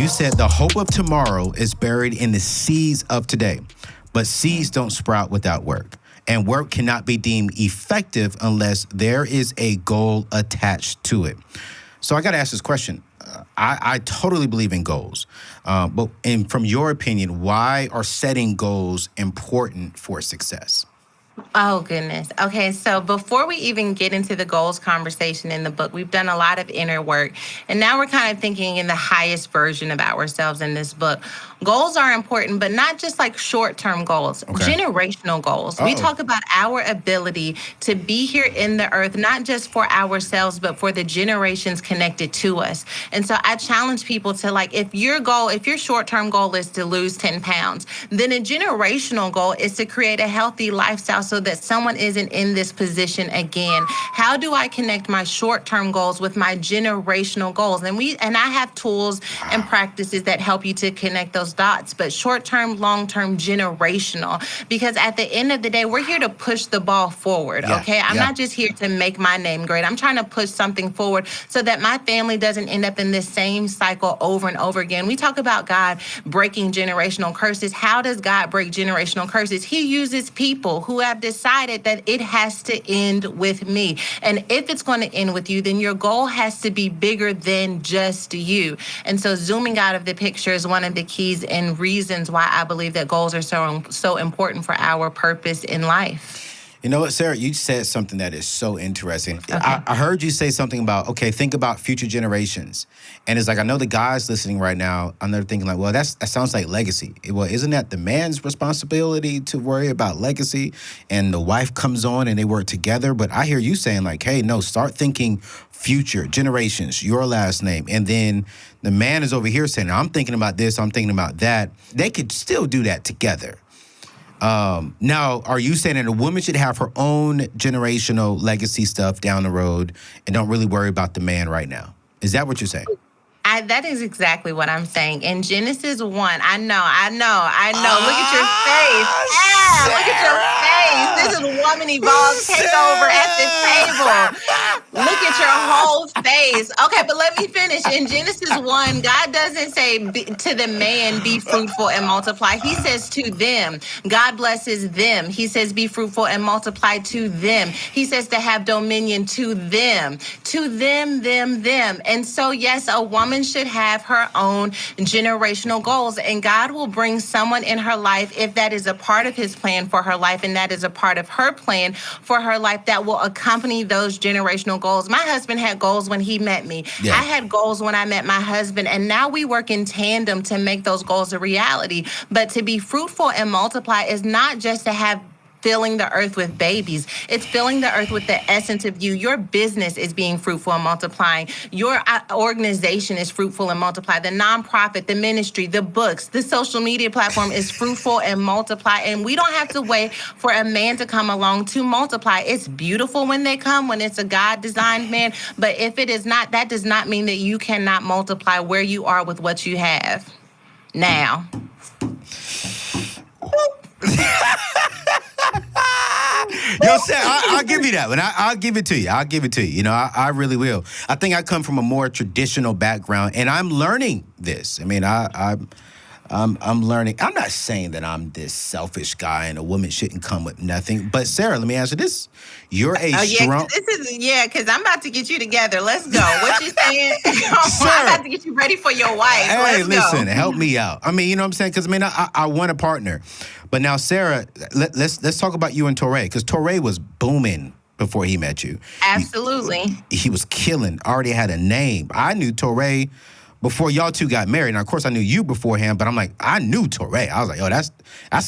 You said the hope of tomorrow is buried in the seeds of today, but seeds don't sprout without work. And work cannot be deemed effective unless there is a goal attached to it. So I got to ask this question. I totally believe in goals. From your opinion, why are setting goals important for success? Oh, goodness. Okay, so before we even get into the goals conversation in the book, we've done a lot of inner work. And now we're kind of thinking in the highest version of ourselves in this book. Goals are important, but not just like short term goals, Okay. generational goals. We Uh-oh. talk about our ability to be here in the earth, not just for ourselves, but for the generations connected to us. And so I challenge people to like, if your short term goal is to lose 10 pounds, then a generational goal is to create a healthy lifestyle so that someone isn't in this position again. How do I connect my short-term goals with my generational goals? And I have tools and practices that help you to connect those dots, but short-term, long-term, generational. Because at the end of the day, we're here to push the ball forward, okay? I'm not just here to make my name great. I'm trying to push something forward so that my family doesn't end up in this same cycle over and over again. We talk about God breaking generational curses. How does God break generational curses? He uses people who have decided that it has to end with me. And if it's going to end with you, then your goal has to be bigger than just you. And so zooming out of the picture is one of the keys and reasons why I believe that goals are so important for our purpose in life. You know what, Sarah? You said something that is so interesting. Okay. I heard you say something about, okay, think about future generations. And it's like, I know the guys listening right now, I'm there thinking like, well, that sounds like legacy. Well, isn't that the man's responsibility to worry about legacy? And the wife comes on and they work together. But I hear you saying like, hey, no, start thinking future generations, your last name. And then the man is over here saying, I'm thinking about this, I'm thinking about that. They could still do that together. Now, are you saying that a woman should have her own generational legacy stuff down the road and don't really worry about the man right now? Is that what you're saying? That is exactly what I'm saying. In Genesis 1, I know. Look at your face. Look at your face. This is woman evolved takeover at this table. Look at your whole face. Okay, but let me finish. In Genesis 1, God doesn't say to the man, be fruitful and multiply. He says to them. God blesses them. He says, be fruitful and multiply to them. He says to have dominion to them. To them. And so, yes, a woman should have her own generational goals, and God will bring someone in her life if that is a part of his plan for her life and that is a part of her plan for her life that will accompany those generational goals. My husband had goals when he met me. Yeah. I had goals when I met my husband, and now we work in tandem to make those goals a reality. But to be fruitful and multiply is not just to have filling the earth with babies. It's filling the earth with the essence of you. Your business is being fruitful and multiplying. Your organization is fruitful and multiply. The nonprofit, the ministry, the books, the social media platform is fruitful and multiply. And we don't have to wait for a man to come along to multiply. It's beautiful when they come, when it's a God-designed man. But if it is not, that does not mean that you cannot multiply where you are with what you have now. Yo, Sarah, I'll give you that one. I'll give it to you. You know, I really will. I think I come from a more traditional background, and I'm learning this. I mean, I'm learning. I'm not saying that I'm this selfish guy and a woman shouldn't come with nothing. But Sarah, let me ask you this: you're a strong. Because I'm about to get you together. Let's go. What you saying? I'm about to get you ready for your wife. Hey, listen, help me out. I mean, you know what I'm saying? Because I mean, I want a partner. But now, Sarah, let's talk about you and Torre, because Torre was booming before he met you. Absolutely. He was killing. Already had a name. I knew Torre before y'all two got married. Now, of course, I knew you beforehand, but I'm like, I knew Torre. I was like, yo, that's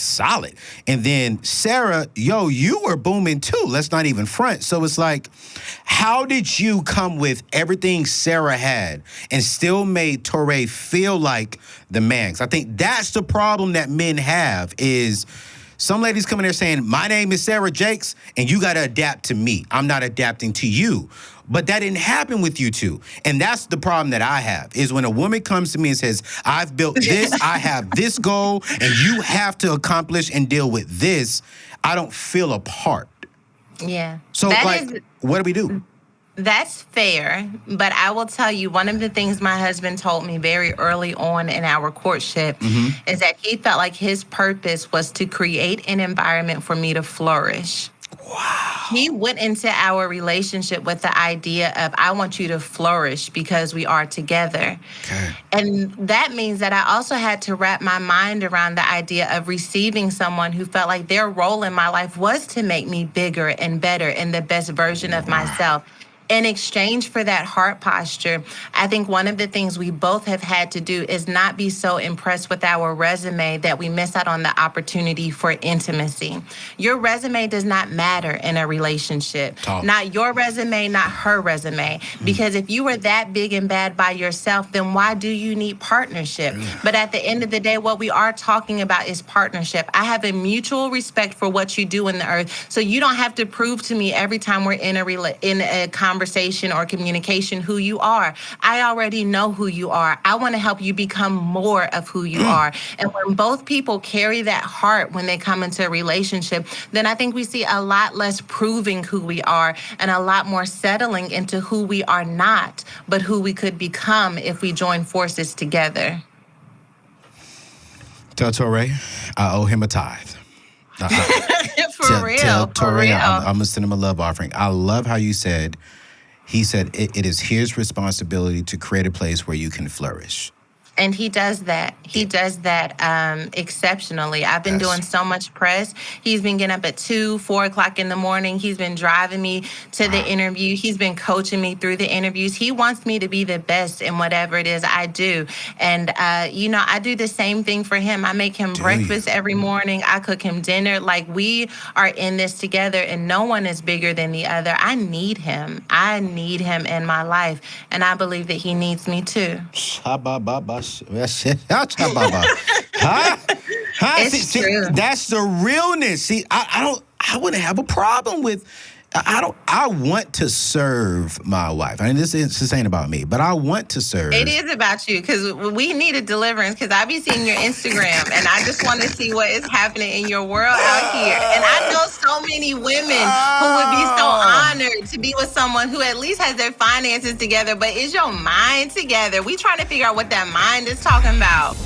solid. And then Sarah, yo, you were booming too. Let's not even front. So it's like, how did you come with everything Sarah had and still made Torre feel like the man? 'Cause I think that's the problem that men have is some ladies come in there saying, my name is Sarah Jakes, and you got to adapt to me. I'm not adapting to you. But that didn't happen with you two. And that's the problem that I have, is when a woman comes to me and says, I've built this, I have this goal, and you have to accomplish and deal with this, I don't feel a part. Yeah. So, what do we do? That's fair, but I will tell you one of the things my husband told me very early on in our courtship is that he felt like his purpose was to create an environment for me to flourish. He went into our relationship with the idea of, I want you to flourish because we are together. Okay. And that means that I also had to wrap my mind around the idea of receiving someone who felt like their role in my life was to make me bigger and better and the best version of myself. In exchange for that heart posture, I think one of the things we both have had to do is not be so impressed with our resume that we miss out on the opportunity for intimacy. Your resume does not matter in a relationship. Talk. Not your resume, not her resume. Because if you were that big and bad by yourself, then why do you need partnership? But at the end of the day, what we are talking about is partnership. I have a mutual respect for what you do in the earth, so you don't have to prove to me every time we're in a conversation or communication who you are. I already know who you are. I want to help you become more of who you are. And when both people carry that heart when they come into a relationship, then I think we see a lot less proving who we are and a lot more settling into who we are not, but who we could become if we join forces together. Tell Torre I owe him a tithe. For real. Tell For Torre real. I'm going to send him a love offering. I love how you said, he said it is his responsibility to create a place where you can flourish. And he does that. He does that exceptionally. I've been doing so much press. He's been getting up at 2, 4 o'clock in the morning. He's been driving me to the interview. He's been coaching me through the interviews. He wants me to be the best in whatever it is I do. And, I do the same thing for him. I make him breakfast every morning. I cook him dinner. Like, we are in this together, and no one is bigger than the other. I need him. I need him in my life. And I believe that he needs me too. It's true. That's the realness. See, I wouldn't have a problem with. I want to serve my wife. I mean, this ain't about me, but I want to serve. It is about you, because we need a deliverance, because I be seeing your Instagram and I just want to see what is happening in your world out here. And I know so many women who would be so honored to be with someone who at least has their finances together, but is your mind together? We trying to figure out what that mind is talking about.